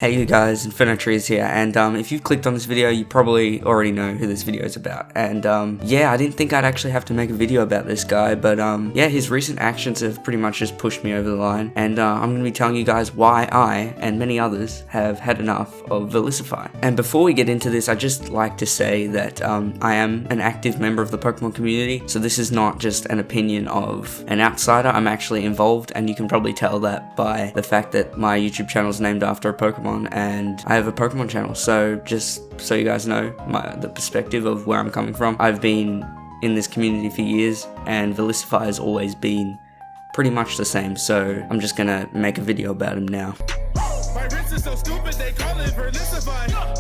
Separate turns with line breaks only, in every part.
Hey you guys, Infinitry is here, and if you've clicked on this video, you probably already know who this video is about. And yeah, I didn't think I'd actually have to make a video about this guy, but yeah, his recent actions have pretty much just pushed me over the line, and I'm going to be telling you guys why I, and many others, have had enough of Verlisify. And before we get into this, I'd just like to say that I am an active member of the Pokemon community, so this is not just an opinion of an outsider. I'm actually involved, and you can probably tell that by the fact that my YouTube channel is named after a Pokemon, and I have a Pokemon channel. So just so you guys know the perspective of where I'm coming from, I've been in this community for years, and Verlisify has always been pretty much the same, so I'm just gonna make a video about him now. My wrist is so stupid, they call it Verlisify.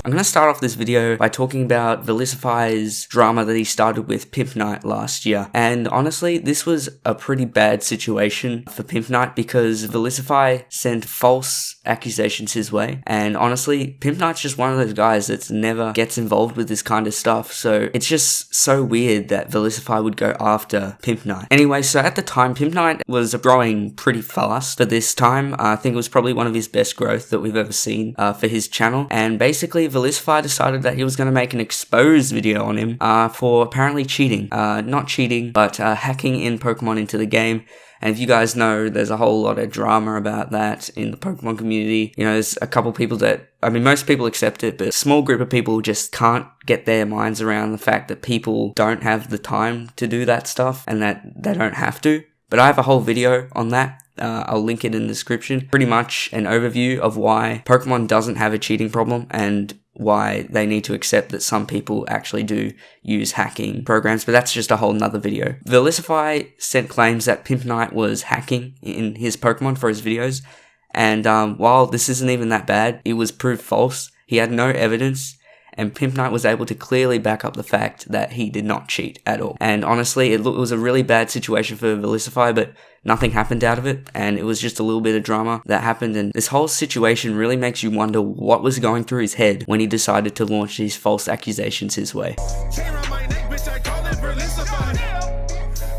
I'm going to start off this video by talking about Verlisify's drama that he started with Pimpnite last year. And honestly, this was a pretty bad situation for Pimpnite because Verlisify sent false accusations his way. And honestly, Pimpnite's just one of those guys that never gets involved with this kind of stuff. So it's just so weird that Verlisify would go after Pimpnite. Anyway, so at the time, Pimpnite was growing pretty fast for this time. I think it was probably one of his best growth that we've ever seen for his channel. And basically, Verlisify decided that he was going to make an exposed video on him for apparently cheating. Not cheating, but hacking in Pokemon into the game. And if you guys know, there's a whole lot of drama about that in the Pokemon community. You know, there's a couple people that, I mean, most people accept it, but a small group of people just can't get their minds around the fact that people don't have the time to do that stuff and that they don't have to. But I have a whole video on that. I'll link it in the description. Pretty much an overview of why Pokemon doesn't have a cheating problem and why they need to accept that some people actually do use hacking programs, but that's just a whole nother video. Verlisify sent claims that Pimpnite was hacking in his Pokemon for his videos, and while this isn't even that bad, it was proved false. He had no evidence, and Pimpnite was able to clearly back up the fact that he did not cheat at all. And honestly, it was a really bad situation for Verlisify, but nothing happened out of it, and it was just a little bit of drama that happened, and this whole situation really makes you wonder what was going through his head when he decided to launch these false accusations his way.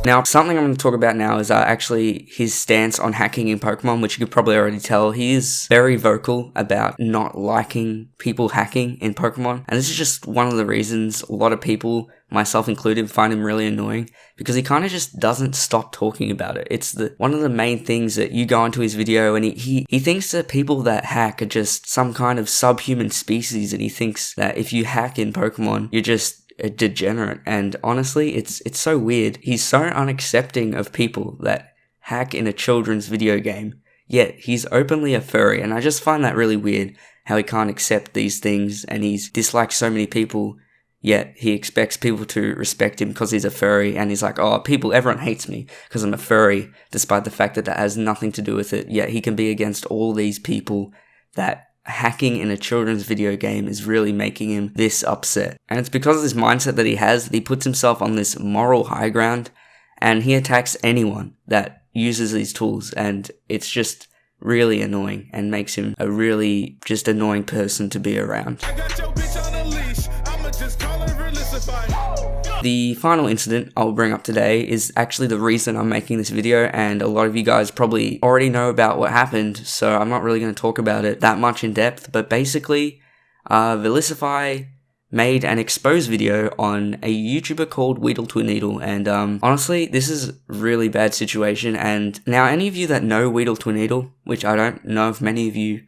Now, something I'm going to talk about now is actually his stance on hacking in Pokemon, which you could probably already tell. He is very vocal about not liking people hacking in Pokemon, and this is just one of the reasons a lot of people, myself included, find him really annoying, because he kind of just doesn't stop talking about it. It's one of the main things that you go into his video, and he thinks that people that hack are just some kind of subhuman species, and he thinks that if you hack in Pokemon, you're just a degenerate. And honestly, it's so weird. He's so unaccepting of people that hack in a children's video game, yet he's openly a furry, and I just find that really weird how he can't accept these things, and he's disliked so many people, yet he expects people to respect him because he's a furry, and he's like, oh, everyone hates me because I'm a furry, despite the fact that that has nothing to do with it. Yet he can be against all these people that hacking in a children's video game is really making him this upset. And it's because of this mindset that he has that he puts himself on this moral high ground, and he attacks anyone that uses these tools, and it's just really annoying and makes him a really just annoying person to be around. I got your bitch on a leash. I'ma just call her Verlisify. The final incident I'll bring up today is actually the reason I'm making this video, and a lot of you guys probably already know about what happened, so I'm not really going to talk about it that much in depth, but basically, Verlisify made an exposed video on a YouTuber called WeedleTwinNeedle, and honestly, this is a really bad situation. And now any of you that know WeedleTwinNeedle, which I don't know if many of you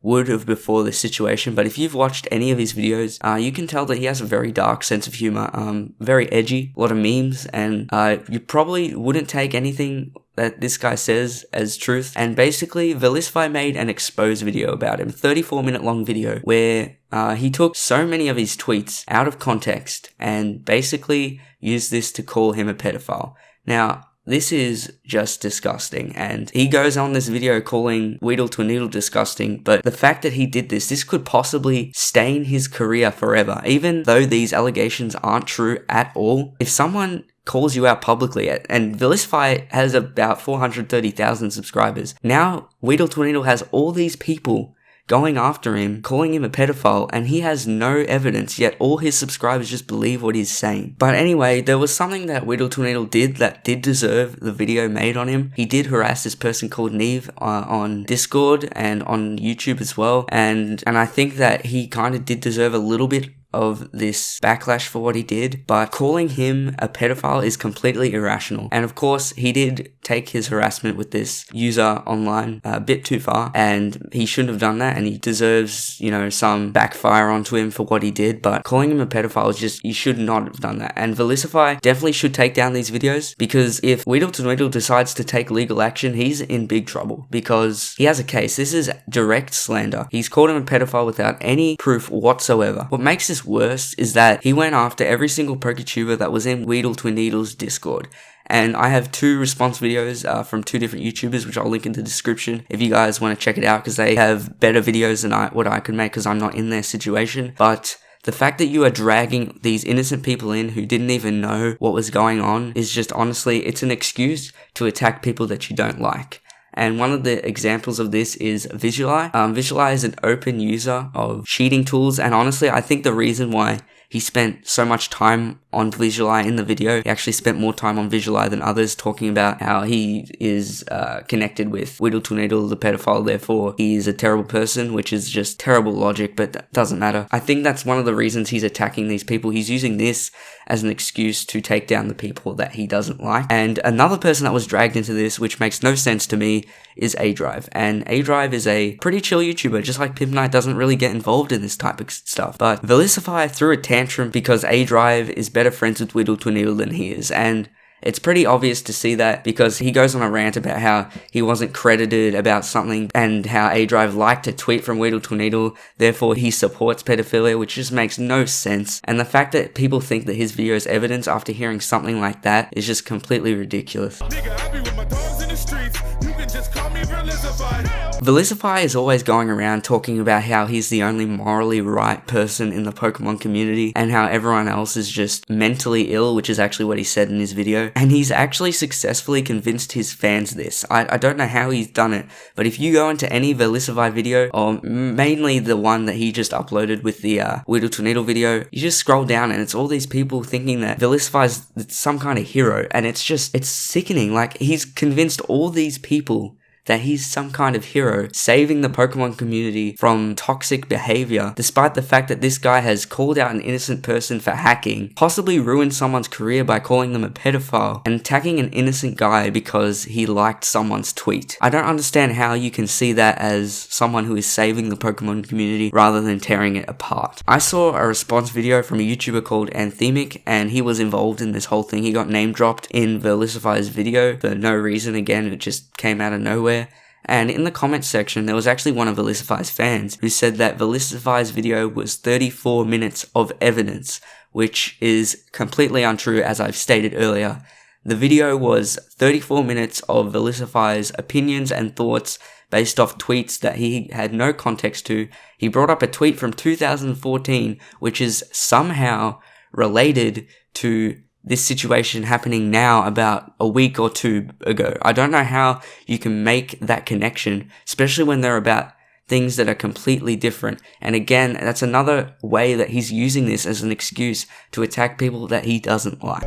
would have before this situation, but if you've watched any of his videos, you can tell that he has a very dark sense of humor, very edgy, a lot of memes, and you probably wouldn't take anything that this guy says as truth. And basically, Verlisify made an exposed video about him, 34-minute long video, where he took so many of his tweets out of context and basically used this to call him a pedophile. Now, this is just disgusting, and he goes on this video calling WeedleTwinNeedle disgusting, but the fact that he did this could possibly stain his career forever. Even though these allegations aren't true at all, if someone calls you out publicly, and Verlisify has about 430,000 subscribers, now WeedleTwinNeedle has all these people going after him, calling him a pedophile, and he has no evidence, yet all his subscribers just believe what he's saying. But anyway, there was something that WeedleTwinNeedle did that did deserve the video made on him. He did harass this person called Neve on Discord and on YouTube as well, and I think that he kind of did deserve a little bit of this backlash for what he did, but calling him a pedophile is completely irrational. And of course, he did take his harassment with this user online a bit too far, and he shouldn't have done that, and he deserves, you know, some backfire onto him for what he did. But calling him a pedophile is just, you should not have done that. And Verlisify definitely should take down these videos, because if WeedleTwinNeedle decides to take legal action, he's in big trouble, because he has a case. This is direct slander. He's called him a pedophile without any proof whatsoever. What makes this worse is that he went after every single PokeTuber that was in WeedleTwinNeedle's Discord. And I have 2 response videos from 2 different YouTubers, which I'll link in the description if you guys want to check it out, because they have better videos than what I could make, because I'm not in their situation. But the fact that you are dragging these innocent people in who didn't even know what was going on is just, honestly, it's an excuse to attack people that you don't like. And one of the examples of this is Visualize. Visualize is an open user of cheating tools, and honestly, I think the reason why he spent so much time on Visualize in the video, he actually spent more time on Visualize than others, talking about how he is connected with WeedleTwinNeedle, the pedophile, therefore he is a terrible person, which is just terrible logic, but that doesn't matter. I think that's one of the reasons he's attacking these people. He's using this as an excuse to take down the people that he doesn't like. And another person that was dragged into this, which makes no sense to me, is A-Drive. And A-Drive is a pretty chill YouTuber, just like Pimpnite doesn't really get involved in this type of stuff. But Verlisify threw a tantrum because A-Drive is better friends with WeedleTwinNeedle than he is. And it's pretty obvious to see that, because he goes on a rant about how he wasn't credited about something, and how A-Drive liked a tweet from WeedleTwinNeedle, therefore he supports pedophilia, which just makes no sense. And the fact that people think that his video is evidence after hearing something like that is just completely ridiculous.
Nigga, I be with my dogs in the streets. You can just call me Verlisify.
Verlisify is always going around talking about how he's the only morally right person in the Pokemon community, and how everyone else is just mentally ill, which is actually what he said in his video. And he's actually successfully convinced his fans this. I don't know how he's done it, but if you go into any Verlisify video, or mainly the one that he just uploaded with the WeedleTwinNeedle video, you just scroll down and it's all these people thinking that Verlisify's some kind of hero, and it's sickening. Like, he's convinced all these people that he's some kind of hero, saving the Pokemon community from toxic behavior, despite the fact that this guy has called out an innocent person for hacking, possibly ruined someone's career by calling them a pedophile, and attacking an innocent guy because he liked someone's tweet. I don't understand how you can see that as someone who is saving the Pokemon community rather than tearing it apart. I saw a response video from a YouTuber called Anthemic, and he was involved in this whole thing. He got name dropped in Verlisify's video for no reason. Again, it just came out of nowhere. And in the comments section, there was actually one of Verlisify's fans who said that Verlisify's video was 34 minutes of evidence, which is completely untrue, as I've stated earlier. The video was 34 minutes of Verlisify's opinions and thoughts based off tweets that he had no context to. He brought up a tweet from 2014, which is somehow related to this situation happening now about a week or 2 ago. I don't know how you can make that connection, especially when they're about things that are completely different. And again, that's another way that he's using this as an excuse to attack people that he doesn't like.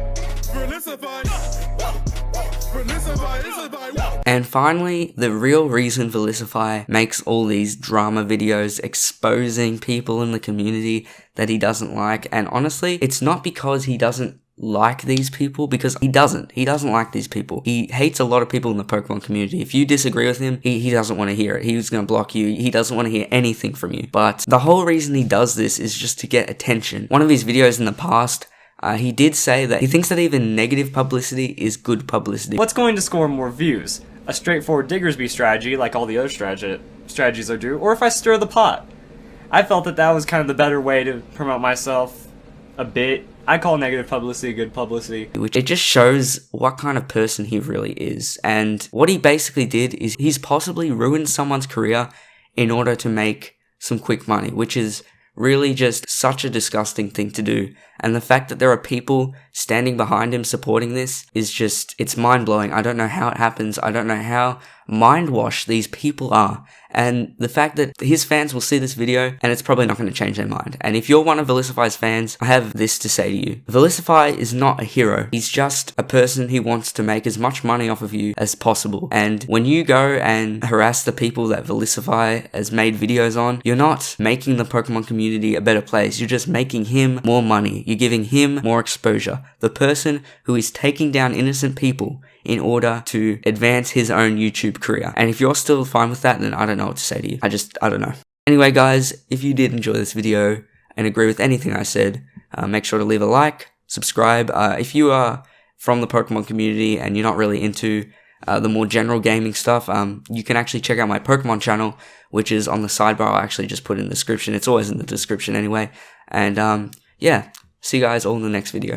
And finally, the real reason Verlisify makes all these drama videos exposing people in the community that he doesn't like, and honestly, it's not because he doesn't like these people, because he doesn't like these people. He hates a lot of people in the Pokemon community. If you disagree with him, he doesn't want to hear it. He's going to block you. He doesn't want to hear anything from you. But the whole reason he does this is just to get attention. One of his videos in the past, he did say that he thinks that even negative publicity is good publicity.
What's going to score more views? A straightforward Diggersby strategy, like all the other strategies I do, or if I stir the pot? I felt that that was kind of the better way to promote myself a bit. I call negative publicity good publicity.
Which it just shows what kind of person he really is. And what he basically did is he's possibly ruined someone's career in order to make some quick money, which is really just such a disgusting thing to do. And the fact that there are people standing behind him supporting this is just, it's mind-blowing. I don't know how it happens. I don't know how mind-washed these people are. And the fact that his fans will see this video and it's probably not going to change their mind. And if you're one of Verlisify's fans, I have this to say to you. Verlisify is not a hero. He's just a person who wants to make as much money off of you as possible. And when you go and harass the people that Verlisify has made videos on, you're not making the Pokemon community a better place. You're just making him more money. You're giving him more exposure. The person who is taking down innocent people in order to advance his own YouTube career. And if you're still fine with that, then I don't know what to say to you. I don't know. Anyway, guys, if you did enjoy this video and agree with anything I said, make sure to leave a like, subscribe. If you are from the Pokemon community and you're not really into the more general gaming stuff, you can actually check out my Pokemon channel, which is on the sidebar. I'll actually just put it in the description. It's always in the description anyway. And yeah, see you guys all in the next video.